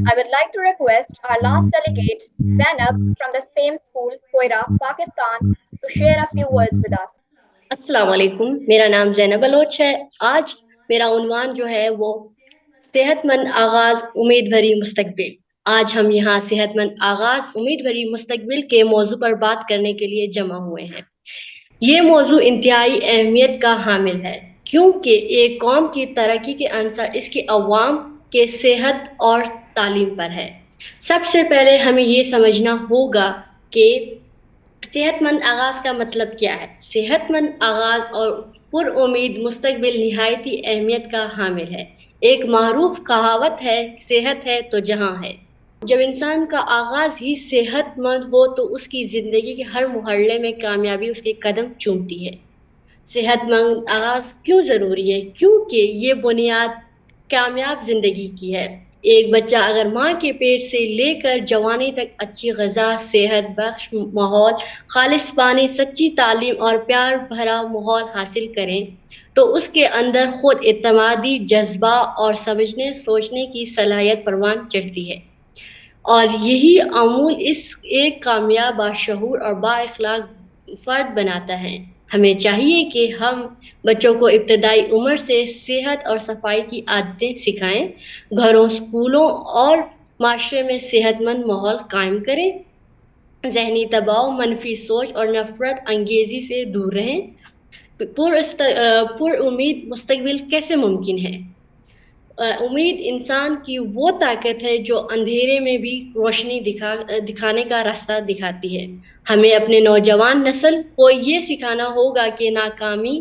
I would like to request our last delegate, Zainab, from the same school, Koira, Pakistan, to share a few words with us. अस्सलाम वालेकुम। मेरा नाम Zainab Bloch है। आज मेरा उन्वान जो है वो सेहतमंद आगाज़ उम्मीद भरी मुस्तकबिल। आज हम यहाँ सेहतमंद आगाज़ उम्मीद भरी मुस्तकबिल के मौजू पर बात करने के लिए जमा हुए हैं। ये मौजू इंतहाई अहमियत का हामिल है, क्योंकि एक कौम की तरक्की के अंसर इसके अवाम के सेहत और तालीम पर है। सबसे पहले हमें ये समझना होगा कि सेहतमंद आगाज़ का मतलब क्या है। सेहतमंद आगाज़ और पुरउम्मीद मुस्तकबिल निहायती अहमियत का हामिल है। एक मारूफ कहावत है, सेहत है तो जहां है। जब इंसान का आगाज़ ही सेहतमंद हो तो उसकी ज़िंदगी के हर मुहल्ले में कामयाबी उसके कदम चूमती है। सेहतमंद आगाज़ क्यों ज़रूरी है? क्योंकि ये बुनियाद कामयाब ज़िंदगी की है। एक बच्चा अगर माँ के पेट से लेकर जवानी तक अच्छी ग़िज़ा, सेहत बख्श माहौल, खालिस पानी, सच्ची तालीम और प्यार भरा माहौल हासिल करे, तो उसके अंदर खुद एतमादी जज्बा और समझने सोचने की सलाहियत परवान चढ़ती है। और यही अमूल इस एक कामयाब, बाशऊर और बाइखलाक फ़र्द बनाता है। हमें चाहिए कि हम बच्चों को इब्तदाई उम्र से सेहत और सफाई की आदतें सिखाएं, घरों, स्कूलों और माशरे में सेहतमंद माहौल कायम करें, जहनी दबाव, मनफी सोच और नफरत अंगेज़ी से दूर रहें। पुर उम्मीद मुस्तकबिल कैसे मुमकिन है? उम्मीद इंसान की वो ताकत है जो अंधेरे में भी रोशनी दिखाने का रास्ता दिखाती है। हमें अपने नौजवान नस्ल को ये सिखाना होगा कि नाकामी,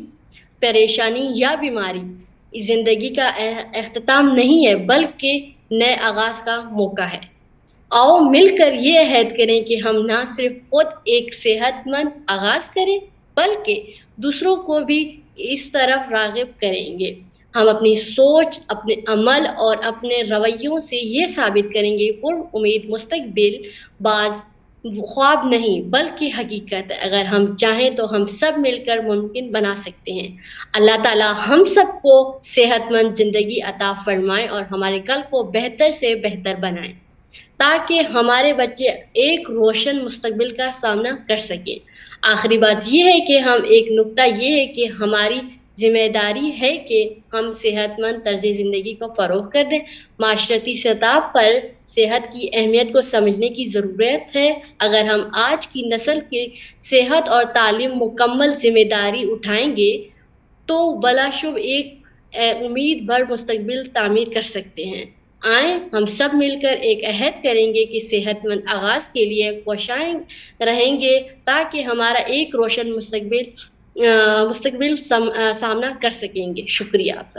परेशानी या बीमारी जिंदगी का अख्ताम नहीं है, बल्कि नए आगाज का मौका है। आओ मिलकर ये अहद करें कि हम ना सिर्फ खुद एक सेहतमंद आगाज करें, बल्कि दूसरों को भी इस तरफ राग़िब करेंगे। हम अपनी सोच, अपने अमल और अपने रवैयों से ये साबित करेंगे पुर उम्मीद मुस्तकबिल बाज ख्वाब नहीं बल्कि हकीकत है। अगर हम चाहें तो हम सब मिलकर मुमकिन बना सकते हैं। अल्लाह ताला हम सबको सेहतमंद ज़िंदगी अता फरमाए और हमारे कल को बेहतर से बेहतर बनाए, ताकि हमारे बच्चे एक रोशन मुस्तकबिल का सामना कर सकें। आखिरी बात यह है कि हम एक नुक्ता ये है कि हमारी जिम्मेदारी है कि हम सेहतमंद तर्ज ज़िंदगी को फ़रोग़ कर दें। माशरती सतह पर सेहत की अहमियत को समझने की ज़रूरत है। अगर हम आज की नस्ल की सेहत और तालीम मुकम्मल जिम्मेदारी उठाएंगे तो बलाशुब एक उम्मीद भर मुस्तकबिल तामीर कर सकते हैं। आए हम सब मिलकर एक अहद करेंगे कि सेहतमंद आगाज़ के लिए कोशाएं रहेंगे, ताकि हमारा एक रोशन मुस्तकबिल सामना कर सकेंगे। शुक्रिया आप सब।